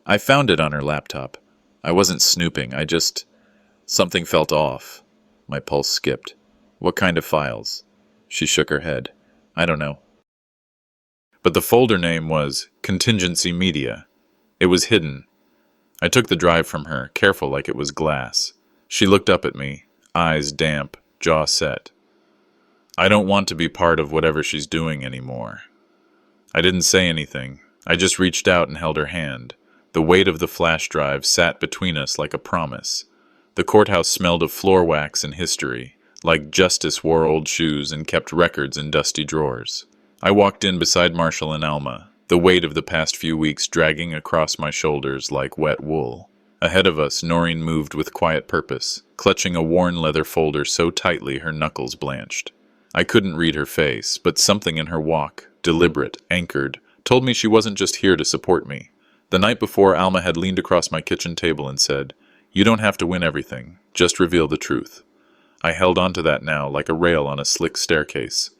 I found it on her laptop. I wasn't snooping, Something felt off. My pulse skipped. "What kind of files?" She shook her head. "I don't know." But the folder name was Contingency Media. It was hidden. I took the drive from her, careful like it was glass. She looked up at me, eyes damp, jaw set. "I don't want to be part of whatever she's doing anymore." I didn't say anything. I just reached out and held her hand. The weight of the flash drive sat between us like a promise. The courthouse smelled of floor wax and history, like justice wore old shoes and kept records in dusty drawers. I walked in beside Marshall and Alma, the weight of the past few weeks dragging across my shoulders like wet wool. Ahead of us, Noreen moved with quiet purpose, clutching a worn leather folder so tightly her knuckles blanched. I couldn't read her face, but something in her walk, deliberate, anchored, told me she wasn't just here to support me. The night before, Alma had leaned across my kitchen table and said, "You don't have to win everything, just reveal the truth." I held onto that now like a rail on a slick staircase.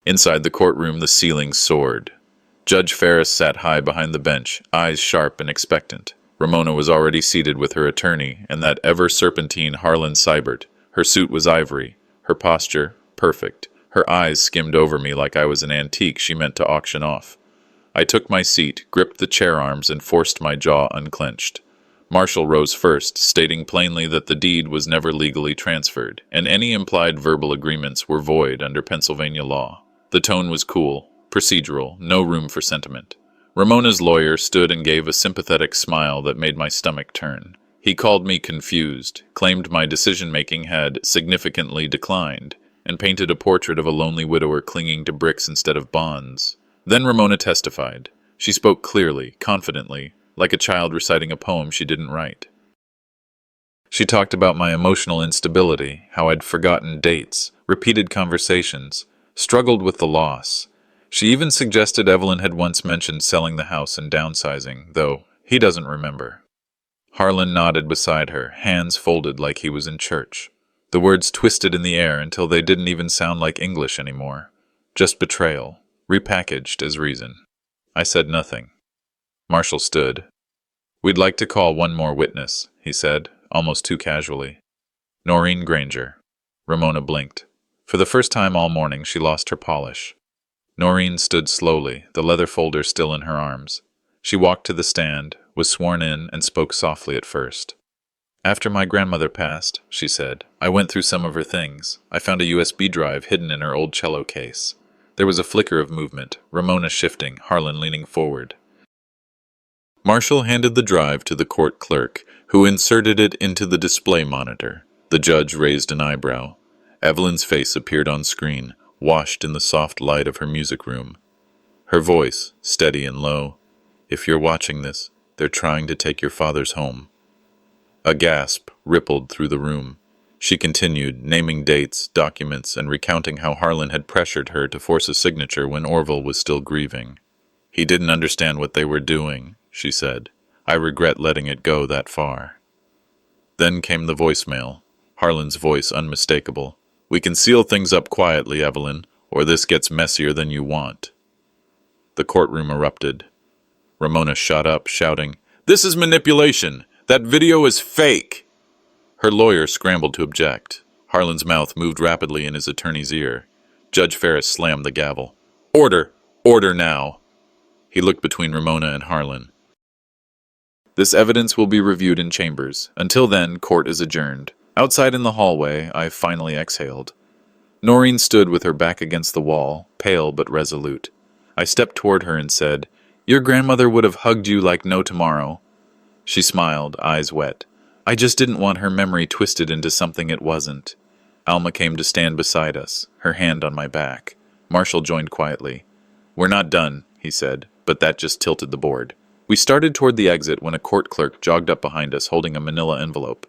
Inside the courtroom, the ceiling soared. Judge Ferris sat high behind the bench, eyes sharp and expectant. Ramona was already seated with her attorney and that ever-serpentine Harlan Seibert. Her suit was ivory, her posture perfect. Her eyes skimmed over me like I was an antique she meant to auction off. I took my seat, gripped the chair arms, and forced my jaw unclenched. Marshall rose first, stating plainly that the deed was never legally transferred, and any implied verbal agreements were void under Pennsylvania law. The tone was cool, procedural, no room for sentiment. Ramona's lawyer stood and gave a sympathetic smile that made my stomach turn. He called me confused, claimed my decision-making had significantly declined, and painted a portrait of a lonely widower clinging to bricks instead of bonds. Then Ramona testified. She spoke clearly, confidently, like a child reciting a poem she didn't write. She talked about my emotional instability, how I'd forgotten dates, repeated conversations, struggled with the loss. She even suggested Evelyn had once mentioned selling the house and downsizing, though he doesn't remember. Harlan nodded beside her, hands folded like he was in church. The words twisted in the air until they didn't even sound like English anymore. Just betrayal, repackaged as reason. I said nothing. Marshall stood. "We'd like to call one more witness," he said, almost too casually. "Noreen Granger." Ramona blinked. For the first time all morning, she lost her polish. Noreen stood slowly, the leather folder still in her arms. She walked to the stand, was sworn in, and spoke softly at first. "After my grandmother passed," she said, "I went through some of her things. I found a USB drive hidden in her old cello case." There was a flicker of movement, Ramona shifting, Harlan leaning forward. Marshall handed the drive to the court clerk, who inserted it into the display monitor. The judge raised an eyebrow. Evelyn's face appeared on screen, washed in the soft light of her music room. Her voice, steady and low. "If you're watching this, they're trying to take your father's home." A gasp rippled through the room. She continued, naming dates, documents, and recounting how Harlan had pressured her to force a signature when Orville was still grieving. "He didn't understand what they were doing," she said. "I regret letting it go that far." Then came the voicemail, Harlan's voice unmistakable. "We can seal things up quietly, Evelyn, or this gets messier than you want." The courtroom erupted. Ramona shot up, shouting, "This is manipulation! That video is fake!" Her lawyer scrambled to object. Harlan's mouth moved rapidly in his attorney's ear. Judge Ferris slammed the gavel. "Order! Order now!" He looked between Ramona and Harlan. "This evidence will be reviewed in chambers. Until then, court is adjourned." Outside in the hallway, I finally exhaled. Noreen stood with her back against the wall, pale but resolute. I stepped toward her and said, "Your grandmother would have hugged you like no tomorrow." She smiled, eyes wet. I just didn't want her memory twisted into something it wasn't. Alma came to stand beside us, her hand on my back. Marshall joined quietly. "We're not done," he said, but that just tilted the board. We started toward the exit when a court clerk jogged up behind us holding a manila envelope.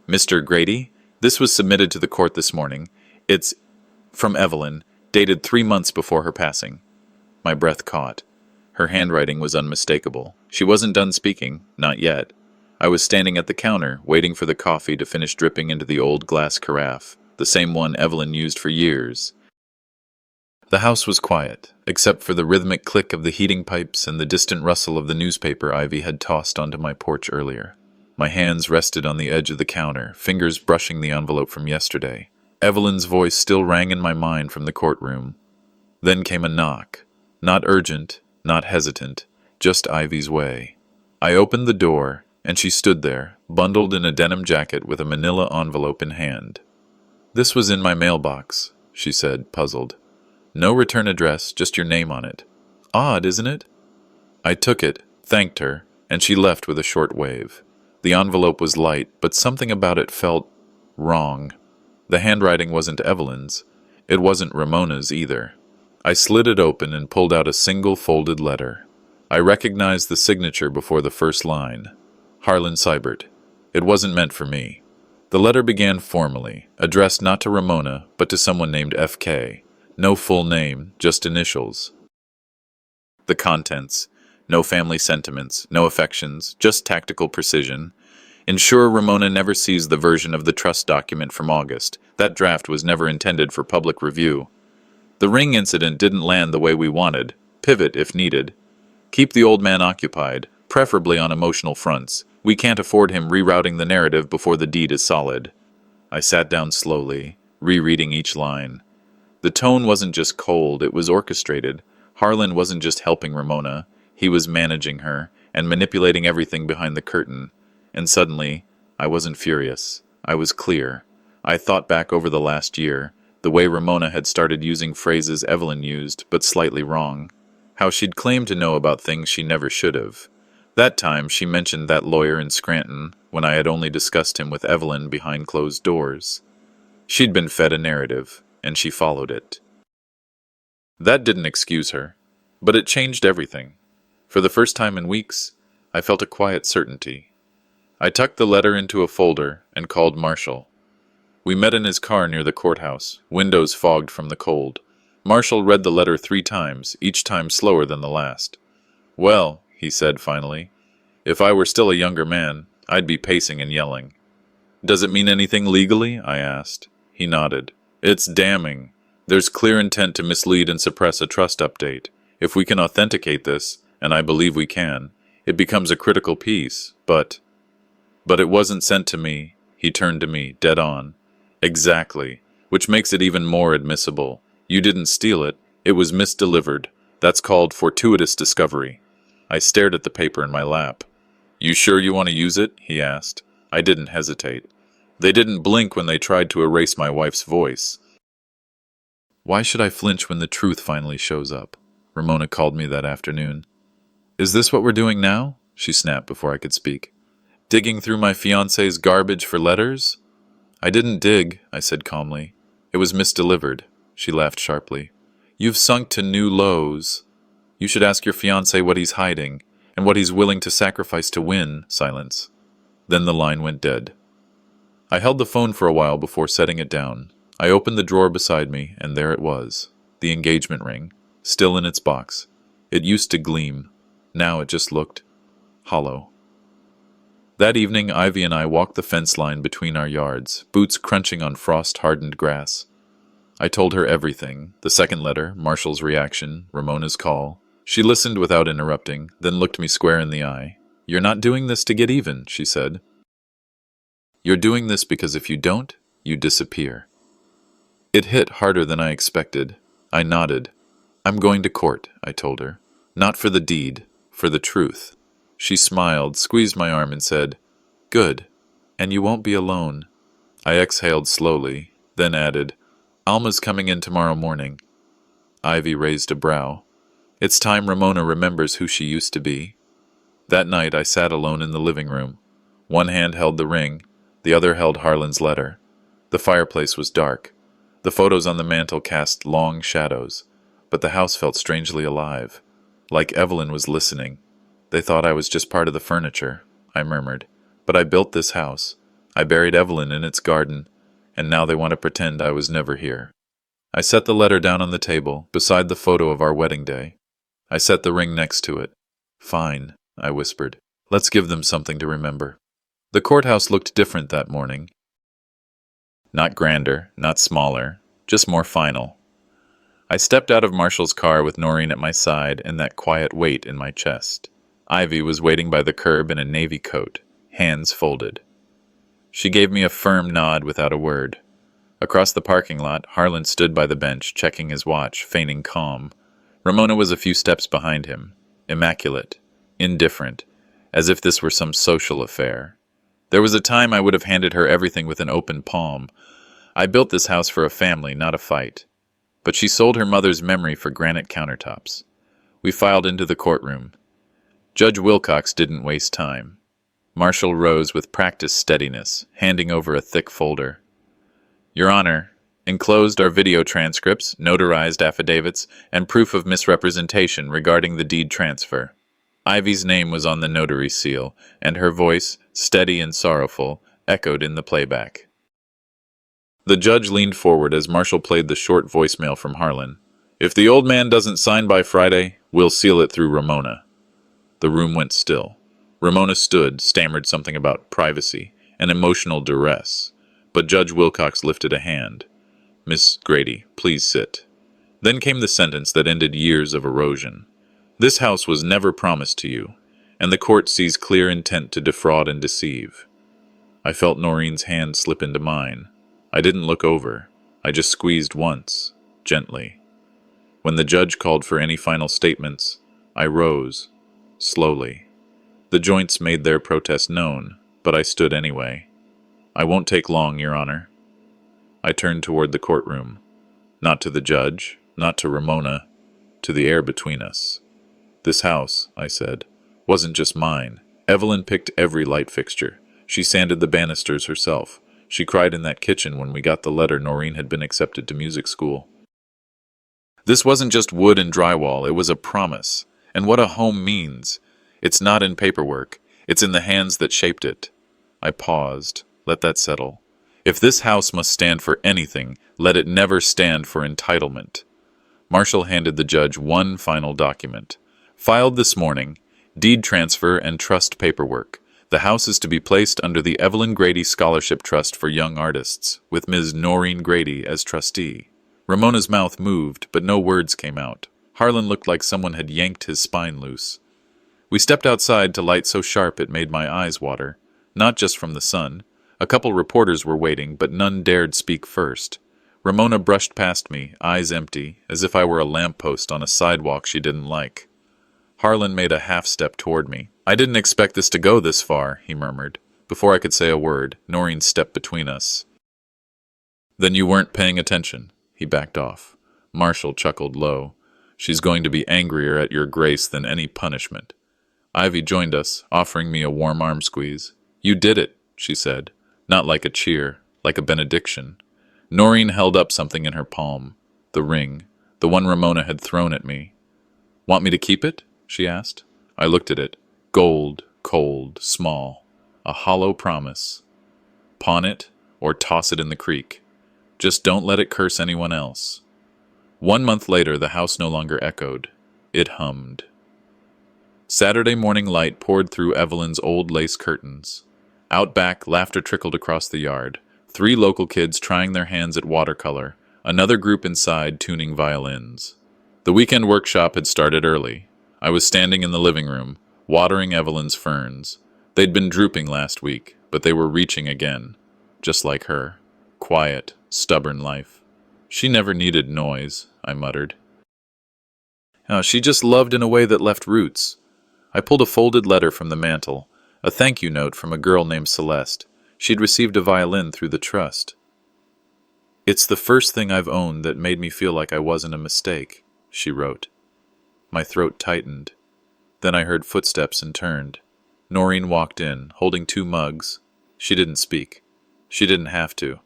"Mr. Grady, this was submitted to the court this morning. It's from Evelyn, dated 3 months before her passing." My breath caught. Her handwriting was unmistakable. She wasn't done speaking, not yet. I was standing at the counter, waiting for the coffee to finish dripping into the old glass carafe, the same one Evelyn used for years. The house was quiet, except for the rhythmic click of the heating pipes and the distant rustle of the newspaper Ivy had tossed onto my porch earlier. My hands rested on the edge of the counter, fingers brushing the envelope from yesterday. Evelyn's voice still rang in my mind from the courtroom. Then came a knock. Not urgent, not hesitant, just Ivy's way. I opened the door, and she stood there, bundled in a denim jacket with a manila envelope in hand. "This was in my mailbox," she said, puzzled. "No return address, just your name on it. Odd, isn't it?" I took it, thanked her, and she left with a short wave. The envelope was light, but something about it felt wrong. The handwriting wasn't Evelyn's. It wasn't Ramona's either. I slid it open and pulled out a single folded letter. I recognized the signature before the first line. Harlan Seibert. It wasn't meant for me. The letter began formally, addressed not to Ramona, but to someone named F.K. No full name, just initials. The contents. No family sentiments, no affections, just tactical precision. Ensure Ramona never sees the version of the trust document from August. That draft was never intended for public review. The ring incident didn't land the way we wanted. Pivot if needed. Keep the old man occupied, preferably on emotional fronts. We can't afford him rerouting the narrative before the deed is solid. I sat down slowly, rereading each line. The tone wasn't just cold, it was orchestrated. Harlan wasn't just helping Ramona, he was managing her and manipulating everything behind the curtain. And suddenly, I wasn't furious. I was clear. I thought back over the last year, the way Ramona had started using phrases Evelyn used, but slightly wrong. How she'd claimed to know about things she never should have. That time she mentioned that lawyer in Scranton, when I had only discussed him with Evelyn behind closed doors. She'd been fed a narrative, and she followed it. That didn't excuse her, but it changed everything. For the first time in weeks, I felt a quiet certainty. I tucked the letter into a folder and called Marshall. We met in his car near the courthouse, windows fogged from the cold. Marshall read the letter 3 times, each time slower than the last. "Well," he said finally, "if I were still a younger man, I'd be pacing and yelling." "Does it mean anything legally?" I asked. He nodded. "It's damning. There's clear intent to mislead and suppress a trust update. If we can authenticate this, and I believe we can, it becomes a critical piece, but it wasn't sent to me." He turned to me, dead on. "Exactly, which makes it even more admissible. You didn't steal it, it was misdelivered. That's called fortuitous discovery." I stared at the paper in my lap. "You sure you want to use it?" he asked. I didn't hesitate. They didn't blink when they tried to erase my wife's voice. "Why should I flinch when the truth finally shows up?" Ramona called me that afternoon. "Is this what we're doing now?" she snapped before I could speak. "Digging through my fiancé's garbage for letters?" "I didn't dig," I said calmly. "It was misdelivered." She laughed sharply. "You've sunk to new lows. You should ask your fiancé what he's hiding, and what he's willing to sacrifice to win." Silence. Then the line went dead. I held the phone for a while before setting it down. I opened the drawer beside me, and there it was, the engagement ring, still in its box. It used to gleam. Now it just looked hollow. That evening, Ivy and I walked the fence line between our yards, boots crunching on frost-hardened grass. I told her everything, the second letter, Marshall's reaction, Ramona's call. She listened without interrupting, then looked me square in the eye. "You're not doing this to get even," she said. "You're doing this because if you don't, you disappear." It hit harder than I expected. I nodded. "I'm going to court," I told her. "Not for the deed, for the truth." She smiled, squeezed my arm, and said, "Good. And you won't be alone." I exhaled slowly, then added, "Alma's coming in tomorrow morning." Ivy raised a brow. "It's time Ramona remembers who she used to be." That night I sat alone in the living room. One hand held the ring, the other held Harlan's letter. The fireplace was dark. The photos on the mantel cast long shadows, but the house felt strangely alive, like Evelyn was listening. "They thought I was just part of the furniture," I murmured. "But I built this house. I buried Evelyn in its garden, and now they want to pretend I was never here." I set the letter down on the table, beside the photo of our wedding day. I set the ring next to it. "Fine," I whispered. "Let's give them something to remember." The courthouse looked different that morning. Not grander, not smaller, just more final. I stepped out of Marshall's car with Noreen at my side and that quiet weight in my chest. Ivy was waiting by the curb in a navy coat, hands folded. She gave me a firm nod without a word. Across the parking lot, Harlan stood by the bench, checking his watch, feigning calm. Ramona was a few steps behind him, immaculate, indifferent, as if this were some social affair. There was a time I would have handed her everything with an open palm. I built this house for a family, not a fight. But she sold her mother's memory for granite countertops. We filed into the courtroom. Judge Wilcox didn't waste time. Marshall rose with practiced steadiness, handing over a thick folder. "Your Honor, enclosed are video transcripts, notarized affidavits, and proof of misrepresentation regarding the deed transfer." Ivy's name was on the notary seal, and her voice, steady and sorrowful, echoed in the playback. The judge leaned forward as Marshall played the short voicemail from Harlan. "If the old man doesn't sign by Friday, we'll seal it through Ramona." The room went still. Ramona stood, stammered something about privacy and emotional duress, but Judge Wilcox lifted a hand. "Miss Grady, please sit." Then came the sentence that ended years of erosion. "This house was never promised to you, and the court sees clear intent to defraud and deceive." I felt Noreen's hand slip into mine. I didn't look over. I just squeezed once, gently. When the judge called for any final statements, I rose, slowly. The joints made their protest known, but I stood anyway. "I won't take long, Your Honor." I turned toward the courtroom. Not to the judge, not to Ramona, to the air between us. "This house," I said, "wasn't just mine. Evelyn picked every light fixture. She sanded the banisters herself. She cried in that kitchen when we got the letter Noreen had been accepted to music school. This wasn't just wood and drywall, it was a promise. And what a home means. It's not in paperwork. It's in the hands that shaped it." I paused. Let that settle. If this house must stand for anything, let it never stand for entitlement. Marshall handed the judge one final document. "Filed this morning, deed transfer and trust paperwork. The house is to be placed under the Evelyn Grady Scholarship Trust for Young Artists, with Ms. Noreen Grady as trustee." Ramona's mouth moved, but no words came out. Harlan looked like someone had yanked his spine loose. We stepped outside to light so sharp it made my eyes water, not just from the sun. A couple reporters were waiting, but none dared speak first. Ramona brushed past me, eyes empty, as if I were a lamppost on a sidewalk she didn't like. Harlan made a half-step toward me. "I didn't expect this to go this far," he murmured. Before I could say a word, Noreen stepped between us. "Then you weren't paying attention." He backed off. Marshall chuckled low. "She's going to be angrier at your grace than any punishment." Ivy joined us, offering me a warm arm squeeze. "You did it," she said. Not like a cheer, like a benediction. Noreen held up something in her palm. The ring, the one Ramona had thrown at me. "Want me to keep it?" she asked. I looked at it. Gold, cold, small. A hollow promise. Pawn it, or toss it in the creek. Just don't let it curse anyone else. 1 month later, the house no longer echoed. It hummed. Saturday morning light poured through Evelyn's old lace curtains. Out back, laughter trickled across the yard. 3 local kids trying their hands at watercolor. Another group inside tuning violins. The weekend workshop had started early. I was standing in the living room, watering Evelyn's ferns. They'd been drooping last week, but they were reaching again. Just like her. Quiet, stubborn life. She never needed noise, I muttered. She just loved in a way that left roots. I pulled a folded letter from the mantel, a thank you note from a girl named Celeste. She'd received a violin through the trust. "It's the first thing I've owned that made me feel like I wasn't a mistake," she wrote. My throat tightened. Then I heard footsteps and turned. Noreen walked in, holding 2 mugs. She didn't speak. She didn't have to.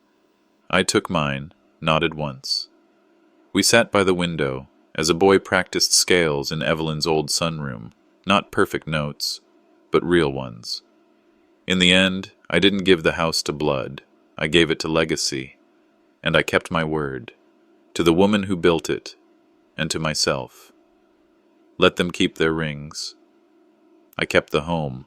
I took mine, nodded once. We sat by the window, as a boy practiced scales in Evelyn's old sunroom. Not perfect notes, but real ones. In the end, I didn't give the house to blood. I gave it to legacy. And I kept my word. To the woman who built it, and to myself. Let them keep their rings. I kept the home.